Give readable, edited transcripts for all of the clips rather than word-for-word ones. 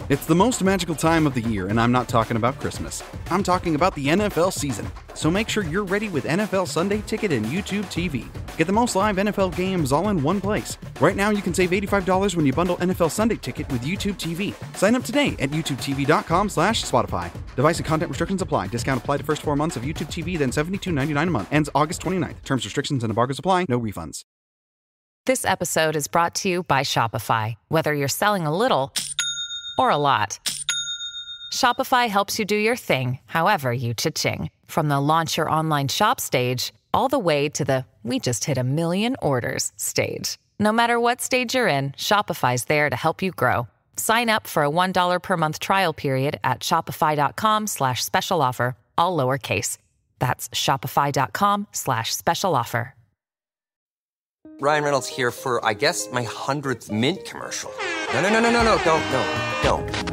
It's the most magical time of the year, and I'm not talking about Christmas. I'm talking about the NFL season. So make sure you're ready with NFL Sunday Ticket and YouTube TV. Get the most live NFL games all in one place. Right now, you can save $85 when you bundle NFL Sunday Ticket with YouTube TV. Sign up today at youtubetv.com/Spotify. Device and content restrictions apply. Discount applied to first 4 months of YouTube TV, then $72.99 a month. Ends August 29th. Terms, restrictions, and embargoes apply. No refunds. This episode is brought to you by Shopify. Whether you're selling a little or a lot, Shopify helps you do your thing, however you cha-ching. From the launch your online shop stage, all the way to the we just hit 1 million orders stage. No matter what stage you're in, Shopify's there to help you grow. Sign up for a $1 per month trial period at shopify.com/special offer, all lowercase. That's shopify.com/special offer. Ryan Reynolds here for, I guess, my 100th Mint commercial. No,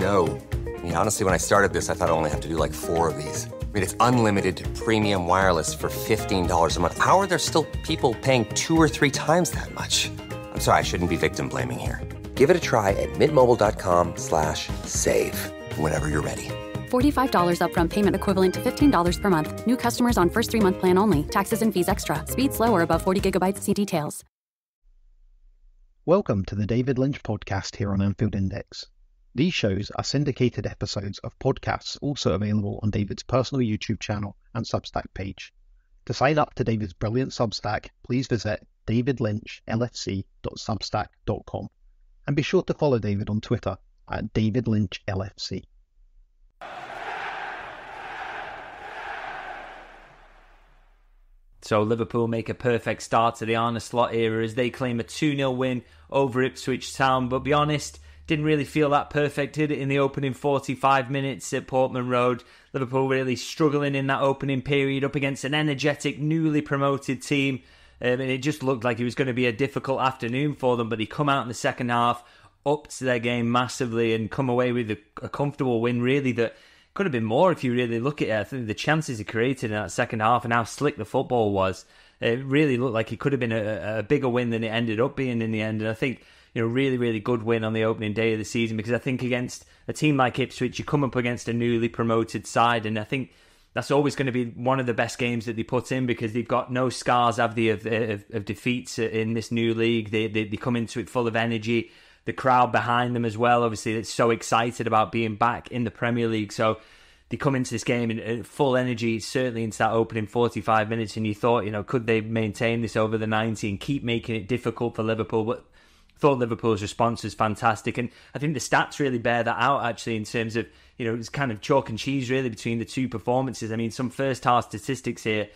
don't. I mean, honestly, when I started this, I thought I only have to do like 4 of these. I mean, it's unlimited premium wireless for $15 a month. How are there still people paying 2 or 3 times that much? I'm sorry, I shouldn't be victim blaming here. Give it a try at mintmobile.com/save. Whenever you're ready. $45 upfront payment equivalent to $15 per month. New customers on first 3-month plan only. Taxes and fees extra. Speed slower above 40 gigabytes. See details. Welcome to the David Lynch podcast here on Anfield Index. These shows are syndicated episodes of podcasts also available on David's personal YouTube channel and Substack page. To sign up to David's brilliant Substack, please visit davidlynchlfc.substack.com and be sure to follow David on Twitter at davidlynchlfc. So Liverpool make a perfect start to the Arne Slot era as they claim a 2-0 win over Ipswich Town. But be honest, didn't really feel that perfect, did it, in the opening 45 minutes at Portman Road? Liverpool really struggling in that opening period up against an energetic, newly promoted team. And it just looked like it was going to be a difficult afternoon for them. But they come out in the second half, upped their game massively and come away with a comfortable win, really, that could have been more if you really look at it. I think the chances he created in that second half and how slick the football was, it really looked like it could have been a bigger win than it ended up being in the end. And I think, really, really good win on the opening day of the season, because I think against a team like Ipswich, you come up against a newly promoted side, and I think that's always going to be one of the best games that they put in, because they've got no scars, have they, of defeats in this new league. They come into it full of energy. The crowd behind them as well, obviously, it's so excited about being back in the Premier League. So they come into this game in full energy, certainly into that opening 45 minutes, and you thought, could they maintain this over the 90 and keep making it difficult for Liverpool? But I thought Liverpool's response was fantastic, and I think the stats really bear that out, actually, in terms of, it's kind of chalk and cheese, really, between the two performances. I mean, some first-half statistics here.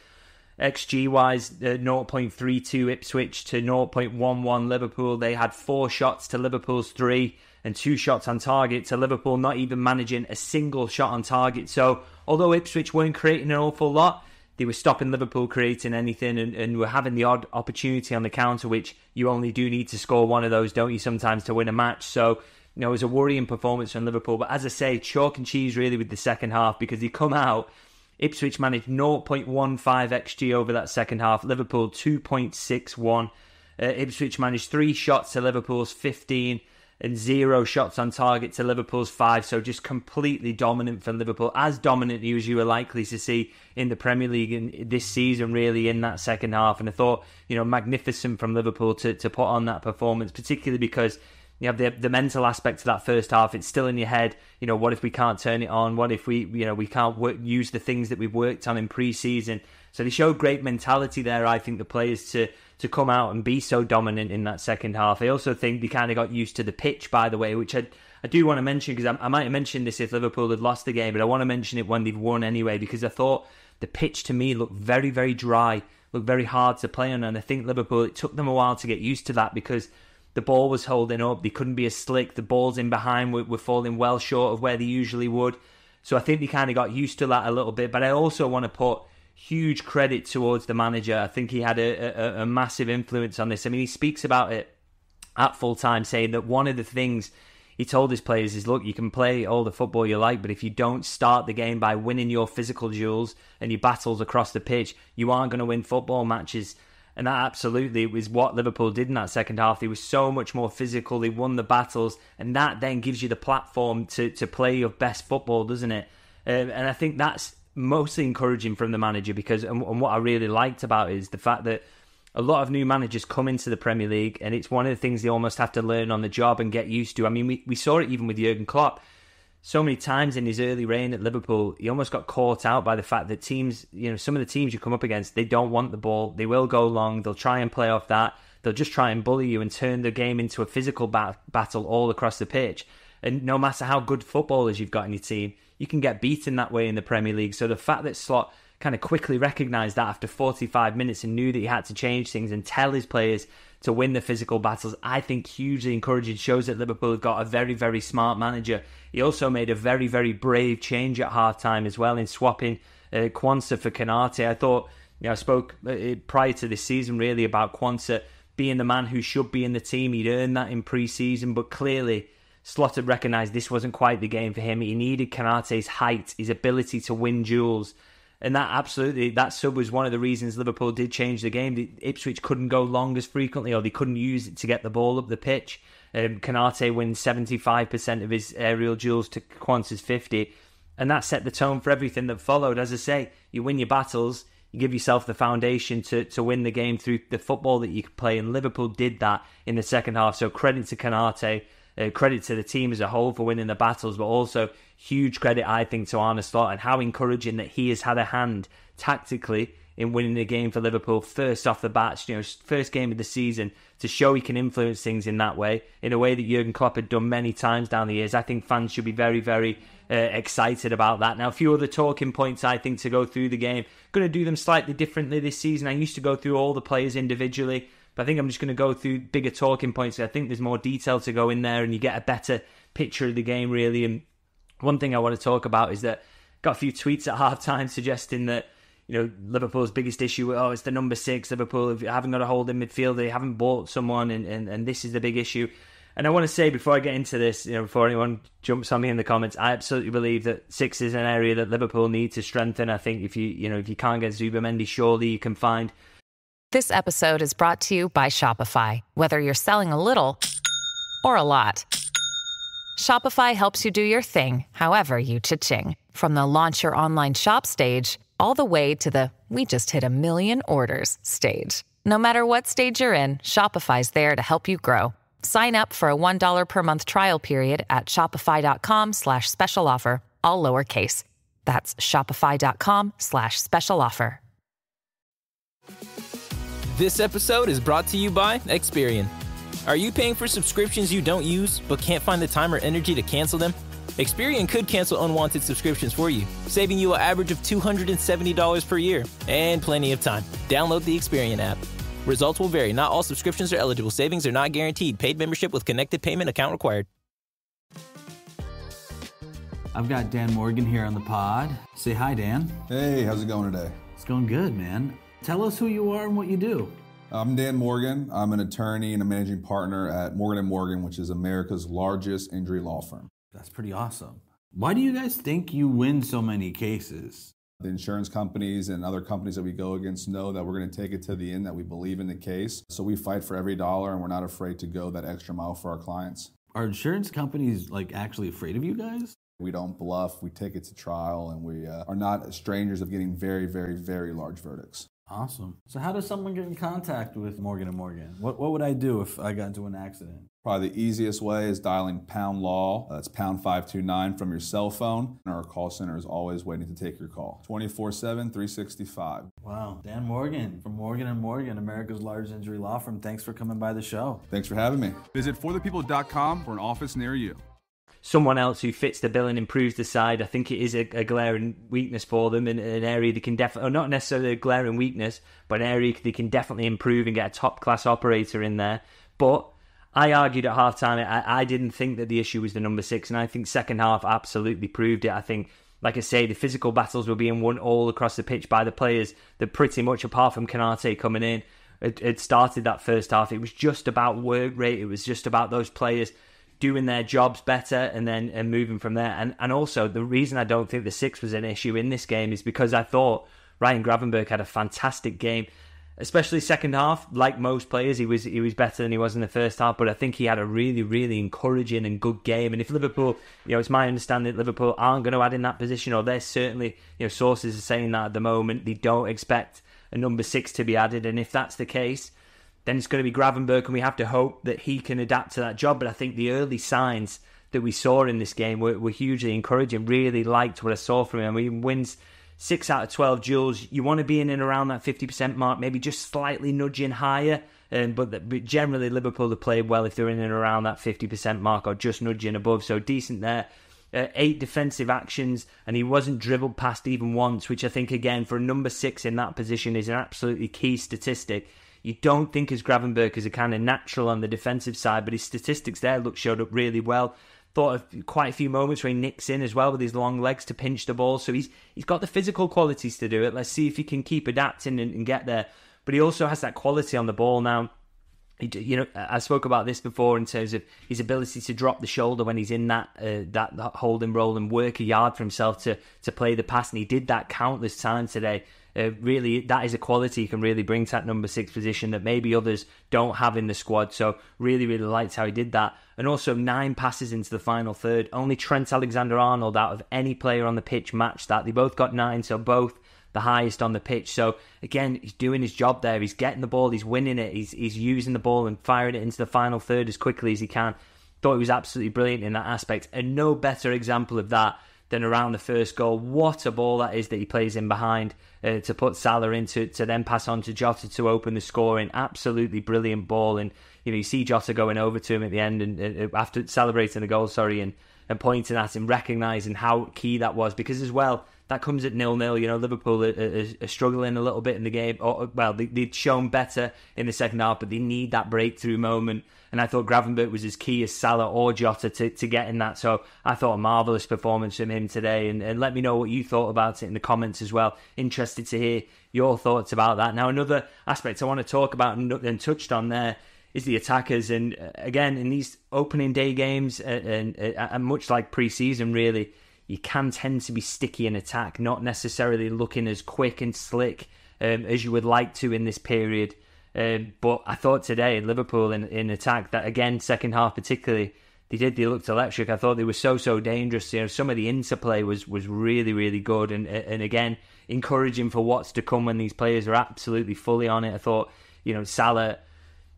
XG-wise, 0.32 Ipswich to 0.11 Liverpool. They had 4 shots to Liverpool's 3 and 2 shots on target to Liverpool not even managing a single shot on target. So, although Ipswich weren't creating an awful lot, they were stopping Liverpool creating anything and were having the odd opportunity on the counter, which you only do need to score one of those, don't you, sometimes, to win a match. So, it was a worrying performance from Liverpool. But as I say, chalk and cheese really with the second half, because they come out, Ipswich managed 0.15 XG over that second half. Liverpool 2.61. Ipswich managed 3 shots to Liverpool's 15 and 0 shots on target to Liverpool's 5. So just completely dominant for Liverpool, as dominant as you were likely to see in the Premier League in this season, really, in that second half. And I thought, magnificent from Liverpool to put on that performance, particularly because you have the mental aspect of that first half. It's still in your head. What if we can't turn it on? What if we can't use the things that we've worked on in pre-season? So they showed great mentality there, I think, the players to come out and be so dominant in that second half. I also think they kind of got used to the pitch, by the way, which I do want to mention, because I might have mentioned this if Liverpool had lost the game, but I want to mention it when they've won anyway, because I thought the pitch to me looked very, very dry, looked very hard to play on, and I think Liverpool, it took them a while to get used to that, because the ball was holding up. They couldn't be as slick. The balls in behind were falling well short of where they usually would. So I think they kind of got used to that a little bit. But I also want to put huge credit towards the manager. I think he had a massive influence on this. I mean, he speaks about it at full time, saying that one of the things he told his players is, look, you can play all the football you like, but if you don't start the game by winning your physical duels and your battles across the pitch, you aren't going to win football matches. And that absolutely was what Liverpool did in that second half. They were so much more physical. They won the battles. And that then gives you the platform to play your best football, doesn't it? And I think that's mostly encouraging from the manager because, and what I really liked about it is the fact that a lot of new managers come into the Premier League and it's one of the things they almost have to learn on the job and get used to. I mean, we saw it even with Jurgen Klopp. So many times in his early reign at Liverpool, he almost got caught out by the fact that teams, some of the teams you come up against, they don't want the ball. They will go long. They'll try and play off that. They'll just try and bully you and turn the game into a physical battle all across the pitch. And no matter how good footballers you've got in your team, you can get beaten that way in the Premier League. So the fact that Slot kind of quickly recognised that after 45 minutes and knew that he had to change things and tell his players to win the physical battles, I think hugely encouraging. Shows that Liverpool have got a very, very smart manager. He also made a very, very brave change at half-time as well in swapping Quansah for Konate. I thought, I spoke prior to this season really about Quansah being the man who should be in the team. He'd earned that in pre-season, but clearly Slot had recognised this wasn't quite the game for him. He needed Konate's height, his ability to win duels. And that sub was one of the reasons Liverpool did change the game. The Ipswich couldn't go long as frequently, or they couldn't use it to get the ball up the pitch. Konate wins 75% of his aerial duels to Quansah's 50%. And that set the tone for everything that followed. As I say, you win your battles, you give yourself the foundation to win the game through the football that you can play. And Liverpool did that in the second half. So credit to Konate. Credit to the team as a whole for winning the battles, but also huge credit, I think, to Arne Slot and how encouraging that he has had a hand tactically in winning the game for Liverpool first off the bat, first game of the season, to show he can influence things in that way, in a way that Jurgen Klopp had done many times down the years. I think fans should be very, very excited about that. Now, a few other talking points, I think, to go through the game. Going to do them slightly differently this season. I used to go through all the players individually, but I think I'm just going to go through bigger talking points. I think there's more detail to go in there and you get a better picture of the game, really. And one thing I want to talk about is that I got a few tweets at half-time suggesting that, Liverpool's biggest issue, it's the number 6, Liverpool haven't got a hold in midfield, they haven't bought someone, and this is the big issue. And I want to say, before I get into this, before anyone jumps on me in the comments, I absolutely believe that 6 is an area that Liverpool need to strengthen. I think if you can't get Zubimendi, surely you can find. This episode is brought to you by Shopify. Whether you're selling a little or a lot, Shopify helps you do your thing, however you cha-ching. From the launch your online shop stage, all the way to the we just hit 1 million orders stage. No matter what stage you're in, Shopify's there to help you grow. Sign up for a $1 per month trial period at shopify.com/special offer, all lowercase. That's shopify.com/special offer. This episode is brought to you by Experian. Are you paying for subscriptions you don't use but can't find the time or energy to cancel them? Experian could cancel unwanted subscriptions for you, saving you an average of $270 per year and plenty of time. Download the Experian app. Results will vary. Not all subscriptions are eligible. Savings are not guaranteed. Paid membership with connected payment account required. I've got Dan Morgan here on the pod. Say hi, Dan. Hey, how's it going today? It's going good, man. Tell us who you are and what you do. I'm Dan Morgan. I'm an attorney and a managing partner at Morgan & Morgan, which is America's largest injury law firm. That's pretty awesome. Why do you guys think you win so many cases? The insurance companies and other companies that we go against know that we're going to take it to the end, that we believe in the case. So we fight for every dollar and we're not afraid to go that extra mile for our clients. Are insurance companies actually afraid of you guys? We don't bluff. We take it to trial and we are not strangers of getting very, very, very large verdicts. Awesome. So how does someone get in contact with Morgan & Morgan? What would I do if I got into an accident? Probably the easiest way is dialing pound law. That's pound 529 from your cell phone. And our call center is always waiting to take your call. 24/7, 365. Wow. Dan Morgan from Morgan & Morgan, America's largest injury law firm. Thanks for coming by the show. Thanks for having me. Visit forthepeople.com for an office near you. Someone else who fits the bill and improves the side. I think it is a glaring weakness for them, in an area they can definitely, not necessarily a glaring weakness, but an area they can definitely improve and get a top-class operator in there. But I argued at half-time, I didn't think that the issue was the number 6, and I think second half absolutely proved it. I think, like I say, the physical battles were being won all across the pitch by the players that pretty much, apart from Konate coming in, it started that first half. It was just about work rate. It was just about those players doing their jobs better and moving from there. And also, the reason I don't think the 6 was an issue in this game is because I thought Ryan Gravenberch had a fantastic game. especially second half. Like most players, he was better than he was in the first half, but I think he had a really, really encouraging and good game. And if Liverpool, it's my understanding that Liverpool aren't going to add in that position, or they're certainly, sources are saying that at the moment, they don't expect a number 6 to be added. And if that's the case, then it's going to be Gravenberch, and we have to hope that he can adapt to that job. But I think the early signs that we saw in this game were hugely encouraging. Really liked what I saw from him. He wins 6 out of 12 duels. You want to be in and around that 50% mark, maybe just slightly nudging higher. But generally, Liverpool have played well if they're in and around that 50% mark or just nudging above. So decent there. 8 defensive actions, and he wasn't dribbled past even once, which I think, again, for a number 6 in that position is an absolutely key statistic. You don't think as Gravenberch is a kind of natural on the defensive side, but his statistics there showed up really well. Thought of quite a few moments where he nicks in as well with his long legs to pinch the ball. So he's got the physical qualities to do it. Let's see if he can keep adapting and get there. But he also has that quality on the ball now. I spoke about this before in terms of his ability to drop the shoulder when he's in that holding role and work a yard for himself to play the pass. And he did that countless times today. Really, that is a quality he can really bring to that number 6 position that maybe others don't have in the squad. So really, really liked how he did that. And also 9 passes into the final third. Only Trent Alexander-Arnold out of any player on the pitch matched that. They both got 9, so both the highest on the pitch. So again, he's doing his job there. He's getting the ball, he's winning it, he's using the ball and firing it into the final third as quickly as he can. Thought he was absolutely brilliant in that aspect. And no better example of that than around the first goal. What a ball that is that he plays in behind to put Salah into, to then pass on to Jota to open the scoring. Absolutely brilliant ball. And you see Jota going over to him at the end and after celebrating the goal, and pointing at him, recognising how key that was, because as well, that comes at 0-0. Liverpool are struggling a little bit in the game. They'd shown better in the second half, but they need that breakthrough moment. And I thought Gravenberch was as key as Salah or Jota to get in that. So I thought a marvellous performance from him today. And let me know what you thought about it in the comments as well. Interested to hear your thoughts about that. Now, another aspect I want to talk about and touched on there is the attackers. And again, in these opening day games, and much like pre-season really, you can tend to be sticky in attack, not necessarily looking as quick and slick as you would like to in this period. But I thought today, Liverpool in attack, that again, second half particularly, they looked electric. I thought they were so dangerous. Some of the interplay was really, really good. And again, encouraging for what's to come when these players are absolutely fully on it. I thought, Salah,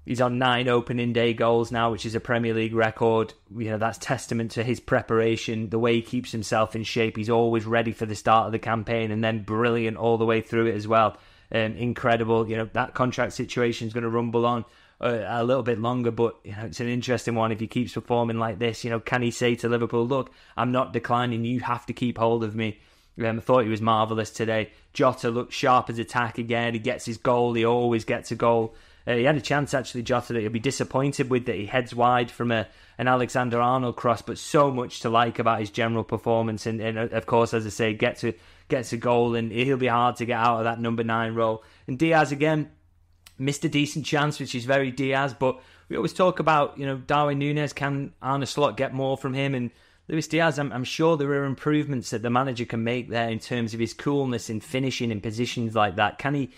he's on 9 opening day goals now, which is a Premier League record. That's testament to his preparation, the way he keeps himself in shape. He's always ready for the start of the campaign and then brilliant all the way through it as well. Incredible. That contract situation is going to rumble on a little bit longer, but it's an interesting one. If he keeps performing like this, can he say to Liverpool, look, I'm not declining, you have to keep hold of me? I thought he was marvellous today. Jota looked sharp as attack again. He gets his goal. He always gets a goal. He had a chance, actually, Jota, that he'll be disappointed with, that he heads wide from an Alexander-Arnold cross, but so much to like about his general performance. And of course, as I say, gets a goal, and he'll be hard to get out of that number 9 role. And Diaz, again, missed a decent chance, which is very Diaz, but we always talk about, Darwin Núñez, can Arne Slot get more from him? And Luis Diaz, I'm sure there are improvements that the manager can make there in terms of his coolness in finishing in positions like that. Can he,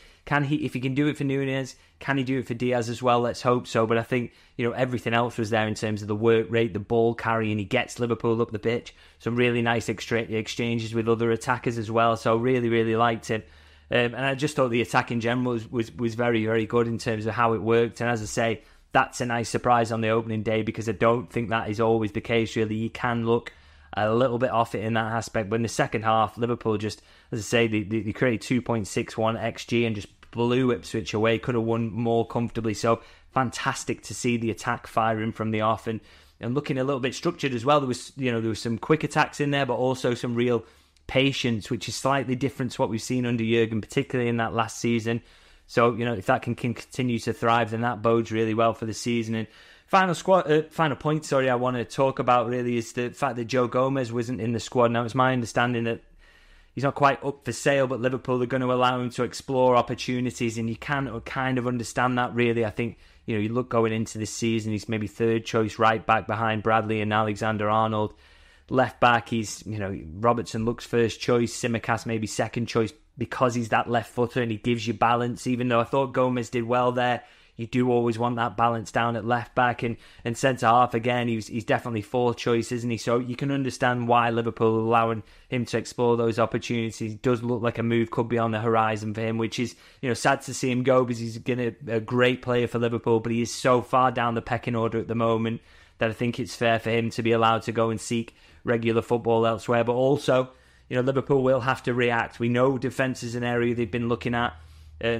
if he can do it for Núñez, can he do it for Diaz as well? Let's hope so. But I think, everything else was there in terms of the work rate, the ball carrying. He gets Liverpool up the pitch. Some really nice exchanges with other attackers as well. So really, really liked it. And I just thought the attack in general was very, very good in terms of how it worked. And as I say, that's a nice surprise on the opening day, because I don't think that is always the case, really. You can look a little bit off it in that aspect. But in the second half, Liverpool just, as I say, they created 2.61 XG and just blew Ipswich away. Could have won more comfortably. So fantastic to see the attack firing from the off and looking a little bit structured as well. There was some quick attacks in there, but also some real patience, which is slightly different to what we've seen under Jurgen, particularly in that last season. So, if that can continue to thrive, then that bodes really well for the season. And final point, I want to talk about really is the fact that Joe Gomez wasn't in the squad. Now, it's my understanding that he's not quite up for sale, but Liverpool are going to allow him to explore opportunities, and you can kind of understand that, really. I think, you look going into this season, he's maybe third choice right back behind Bradley and Alexander-Arnold. left back. He's, Robertson looks first choice, Tsimikas maybe second choice because he's that left footer and he gives you balance. Even though I thought Gomez did well there, you do always want that balance down at left back, and centre half again. He's definitely fourth choice, isn't he? So you can understand why Liverpool are allowing him to explore those opportunities. It does look like a move could be on the horizon for him, which is sad to see him go because he's a great player for Liverpool, but he is so far down the pecking order at the moment that I think it's fair for him to be allowed to go and seek regular football elsewhere. But also, Liverpool will have to react. We know defence is an area they've been looking at.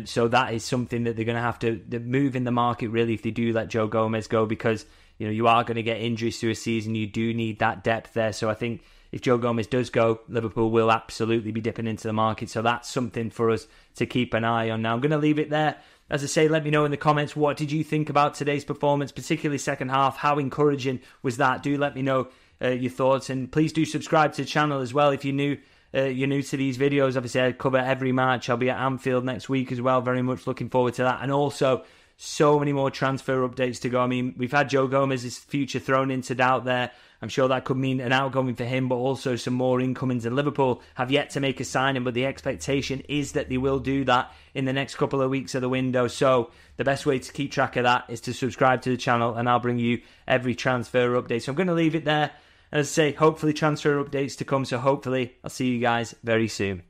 So that is something that they're going to have to move in the market, really, if they do let Joe Gomez go, because you are going to get injuries through a season. You do need that depth there. So I think if Joe Gomez does go, Liverpool will absolutely be dipping into the market. So that's something for us to keep an eye on. Now, I'm going to leave it there. As I say, let me know in the comments, what did you think about today's performance, particularly second half? How encouraging was that? Do let me know your thoughts, and please do subscribe to the channel as well if you're new to these videos. Obviously, I cover every match. I'll be at Anfield next week as well. Very much looking forward to that. And also, so many more transfer updates to go. I mean, we've had Joe Gomez's future thrown into doubt there. I'm sure that could mean an outgoing for him, but also some more incomings. And Liverpool have yet to make a signing, but the expectation is that they will do that in the next couple of weeks of the window. So the best way to keep track of that is to subscribe to the channel, and I'll bring you every transfer update. So I'm going to leave it there. As I say, hopefully transfer updates to come, so hopefully I'll see you guys very soon.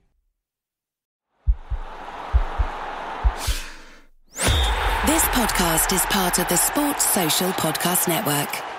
This podcast is part of the Sports Social Podcast Network.